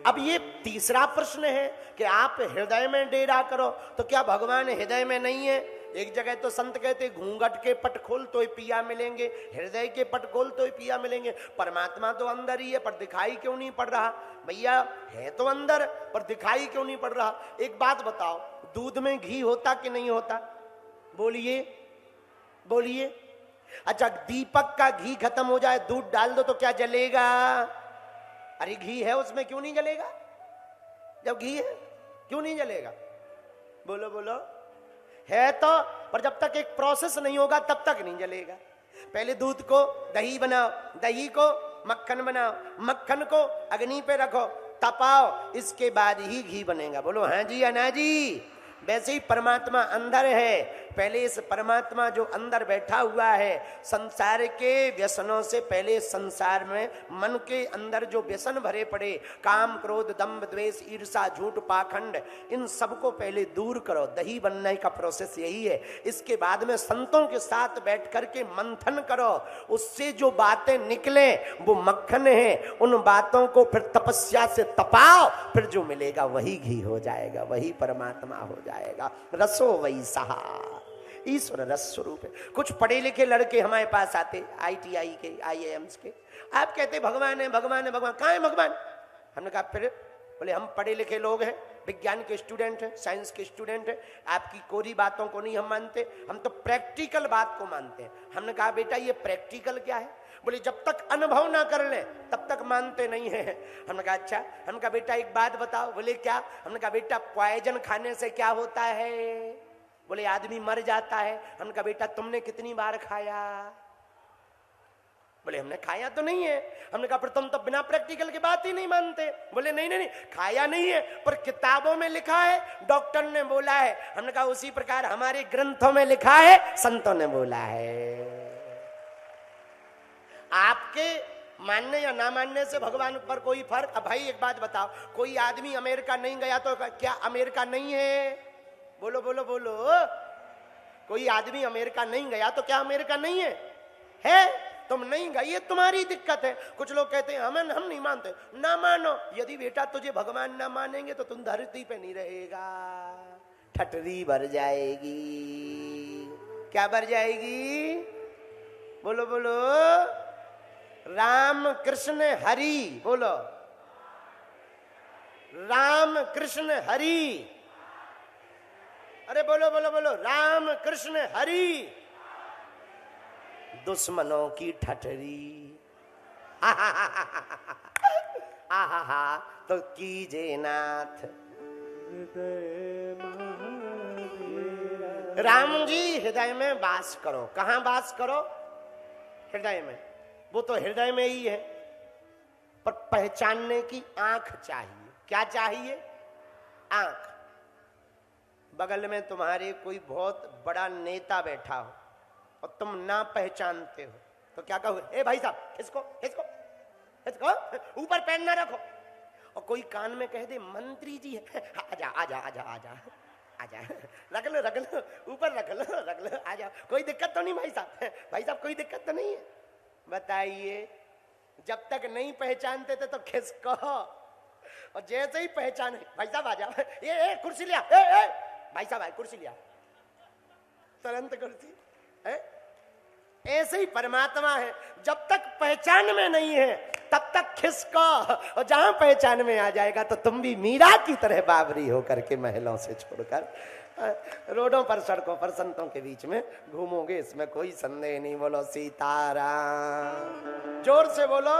अब ये तीसरा प्रश्न है कि आप हृदय में डेरा करो, तो क्या भगवान हृदय में नहीं है? एक जगह तो संत कहते घूंघट के पट खोल तो ही पिया मिलेंगे, हृदय के पट खोल तो ही पिया मिलेंगे। परमात्मा तो अंदर ही है, पर दिखाई क्यों नहीं पड़ रहा? भैया है तो अंदर, पर दिखाई क्यों नहीं पड़ रहा? एक बात बताओ, दूध में घी होता कि नहीं होता? बोलिए बोलिए। अच्छा, दीपक का घी खत्म हो जाए, दूध डाल दो तो क्या जलेगा? अरे घी है उसमें, क्यों नहीं जलेगा? जब घी है क्यों नहीं जलेगा? बोलो बोलो। है तो, पर जब तक एक प्रोसेस नहीं होगा तब तक नहीं जलेगा। पहले दूध को दही बनाओ, दही को मक्खन बनाओ, मक्खन को अग्नि पे रखो, तपाओ, इसके बाद ही घी बनेगा। बोलो हाँ जी या ना जी? वैसे ही परमात्मा अंदर है, पहले इस परमात्मा जो अंदर बैठा हुआ है, संसार के व्यसनों से पहले संसार में मन के अंदर जो व्यसन भरे पड़े, काम क्रोध दंभ द्वेष ईर्षा झूठ पाखंड, इन सबको पहले दूर करो। दही बनने का प्रोसेस यही है। इसके बाद में संतों के साथ बैठ करके मंथन करो, उससे जो बातें निकले वो मक्खन है। उन बातों को फिर तपस्या से तपाओ, फिर जो मिलेगा वही घी हो जाएगा, वही परमात्मा हो जाएगा। रसो वैसा, ईश्वर रस स्वरूप है। कुछ पढ़े लिखे लड़के हमारे पास आते, ITI के, IIMs के, आप कहते भगवान है भगवान है भगवान। कहाँ है भगवान? हमने कहा फिर, बोले हम पढ़े लिखे लोग हैं, विज्ञान के स्टूडेंट हैं, साइंस के स्टूडेंट हैं, आपकी कोरी बातों को नहीं हम मानते, हम तो प्रैक्टिकल बात को मानते हैं। हमने कहा बेटा ये प्रैक्टिकल क्या है? बोले जब तक अनुभव ना कर ले तब तक मानते नहीं है। हमने कहा अच्छा। हमने कहा बेटा एक बात बताओ। बोले क्या? हमने कहा बेटा पॉइजन खाने से क्या होता है? बोले आदमी मर जाता है। हमने कहा बेटा तुमने कितनी बार खाया? बोले हमने खाया तो नहीं है। हमने कहा पर तुम तो बिना प्रैक्टिकल की बात ही नहीं मानते। बोले नहीं नहीं नहीं, खाया नहीं है पर किताबों में लिखा है, डॉक्टर ने बोला है। हमने कहा उसी प्रकार हमारे ग्रंथों में लिखा है, संतों ने बोला है। आपके मानने या ना मानने से भगवान पर कोई फर्क? अब भाई एक बात बताओ, कोई आदमी अमेरिका नहीं गया तो क्या अमेरिका नहीं है? बोलो बोलो बोलो। कोई आदमी अमेरिका नहीं गया तो क्या अमेरिका नहीं है? है। तुम नहीं गए, ये तुम्हारी दिक्कत है। कुछ लोग कहते हैं हम नहीं मानते। ना मानो, यदि बेटा तुझे भगवान ना मानेंगे तो तुम धरती पे नहीं रहेगा, ठटरी भर जाएगी। क्या भर जाएगी? बोलो बोलो। राम कृष्ण हरि, बोलो राम कृष्ण हरि। अरे बोलो बोलो बोलो, राम कृष्ण हरि। दुश्मनों की ठठरी आहा तो कीजे नाथ। राम जी हृदय में वास करो। कहां वास करो? हृदय में। वो तो हृदय में ही है, पर पहचानने की आंख चाहिए। क्या चाहिए? आंख। बगल में तुम्हारे कोई बहुत बड़ा नेता बैठा हो और तुम ना पहचानते हो तो क्या कहो? ए भाई साहब इसको इसको इसको ऊपर पैर ना रखो। और कोई कान में कह दे मंत्री जी है, आजा आजा आजा आजा आजा, रख लो ऊपर रख लो आजा। कोई दिक्कत तो नहीं भाई साहब? भाई साहब कोई दिक्कत तो नहीं है? बताइए। जब तक नहीं पहचानते थे तो खिसको, और जैसे ही पहचाने भाई साहब आ जाओ, ये कुर्सी लिया, भाई साहब आए कुर्सी लिया, तुरंत कुर्सी है। ऐसे ही परमात्मा है, जब तक पहचान में नहीं है तब तक खिसको, और जहां पहचान में आ जाएगा तो तुम भी मीरा की तरह बाबरी होकर के महलों से छोड़कर रोडों पर सड़कों पर संतों के बीच में घूमोगे, इसमें कोई संदेह नहीं। बोलो सीताराम, जोर से बोलो।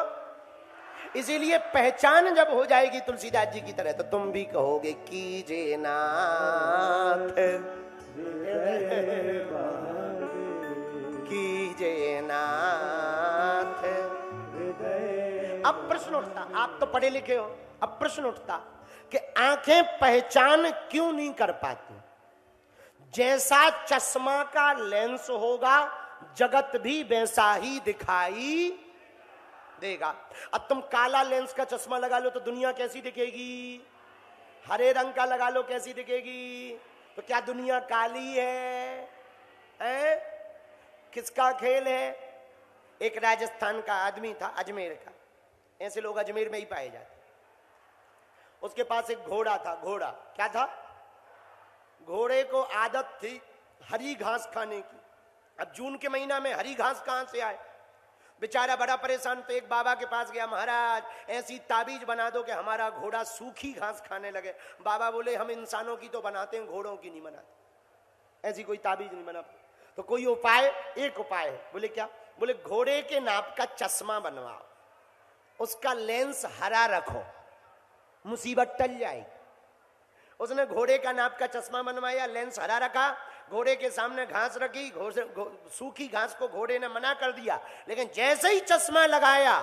इसीलिए पहचान जब हो जाएगी तुलसीदास जी की तरह तो तुम भी कहोगे कीजे नाथ कीजे नाथ। अब प्रश्न उठता, आप तो पढ़े लिखे हो, अब प्रश्न उठता कि आंखें पहचान क्यों नहीं कर पाती? जैसा चश्मा का लेंस होगा जगत भी वैसा ही दिखाई देगा। अब तुम काला लेंस का चश्मा लगा लो तो दुनिया कैसी दिखेगी? हरे रंग का लगा लो कैसी दिखेगी? तो क्या दुनिया काली है? किसका खेल है? एक राजस्थान का आदमी था, अजमेर का, ऐसे लोग अजमेर में ही पाए जाते। उसके पास एक घोड़ा था। घोड़ा क्या था? घोड़े को आदत थी हरी घास खाने की। अब जून के महीना में हरी घास कहां से आए? बेचारा बड़ा परेशान। तो एक बाबा के पास गया, महाराज ऐसी ताबीज बना दो कि हमारा घोड़ा सूखी घास खाने लगे। बाबा बोले हम इंसानों की तो बनाते हैं, घोड़ों की नहीं बनाते, ऐसी कोई ताबीज नहीं बना। तो कोई उपाय, एक उपाय है। बोले क्या? बोले घोड़े के नाप का चश्मा बनवाओ, उसका लेंस हरा रखो, मुसीबत टल जाएगी। उसने घोड़े का नाप का चश्मा बनवाया, लेंस हरा रखा, घोड़े के सामने घास रखी। सूखी घास को घोड़े ने मना कर दिया, लेकिन जैसे ही चश्मा लगाया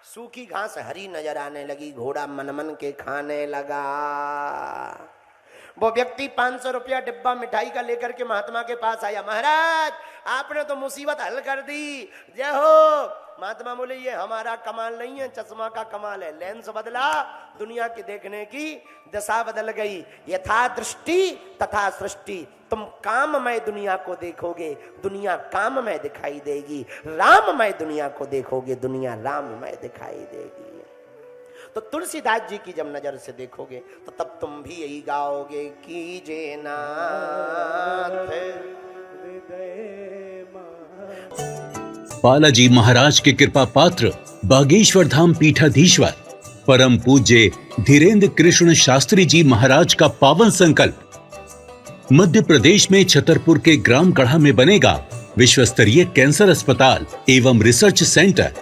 सूखी घास हरी नजर आने लगी। घोड़ा मन मन के खाने लगा। वो व्यक्ति 500 रुपया डिब्बा मिठाई का लेकर के महात्मा के पास आया। महाराज आपने तो मुसीबत हल कर दी, जय हो। महात्मा बोले ये हमारा कमाल नहीं है, चश्मा का कमाल है। लेंस बदला, दुनिया की देखने की दशा बदल गई। यथा दृष्टि तथा सृष्टि। तुम काममय दुनिया को देखोगे, दुनिया काममय दिखाई देगी। राममय दुनिया को देखोगे, दुनिया राममय दिखाई देगी। तो तुलसीदास जी की जब नजर से देखोगे तो तब तुम भी यही गाओगे, कीजे नाथ। बालाजी महाराज के कृपा पात्र बागेश्वर धाम पीठाधीश्वर परम पूज्य धीरेन्द्र कृष्ण शास्त्री जी महाराज का पावन संकल्प। मध्य प्रदेश में छतरपुर के ग्राम गढ़ा में बनेगा विश्व स्तरीय कैंसर अस्पताल एवं रिसर्च सेंटर,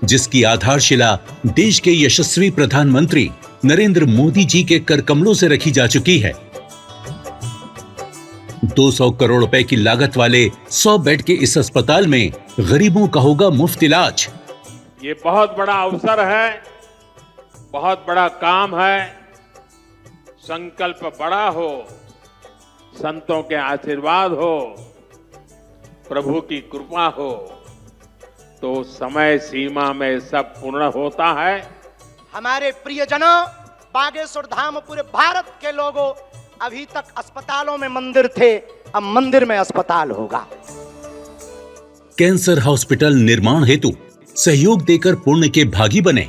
जिसकी आधारशिला देश के यशस्वी प्रधानमंत्री नरेंद्र मोदी जी के कर कमलों से रखी जा चुकी है। 200 करोड़ रुपए की लागत वाले 100 बेड के इस अस्पताल में गरीबों का होगा मुफ्त इलाज। ये बहुत बड़ा अवसर है, बहुत बड़ा काम है। संकल्प बड़ा हो, संतों के आशीर्वाद हो, प्रभु की कृपा हो, तो समय सीमा में सब पूर्ण होता है। हमारे प्रियजनों, बागेश्वर धाम पूरे भारत के लोगों, अभी तक अस्पतालों में मंदिर थे, अब मंदिर में अस्पताल होगा। कैंसर हॉस्पिटल निर्माण हेतु सहयोग देकर पुण्य के भागी बने।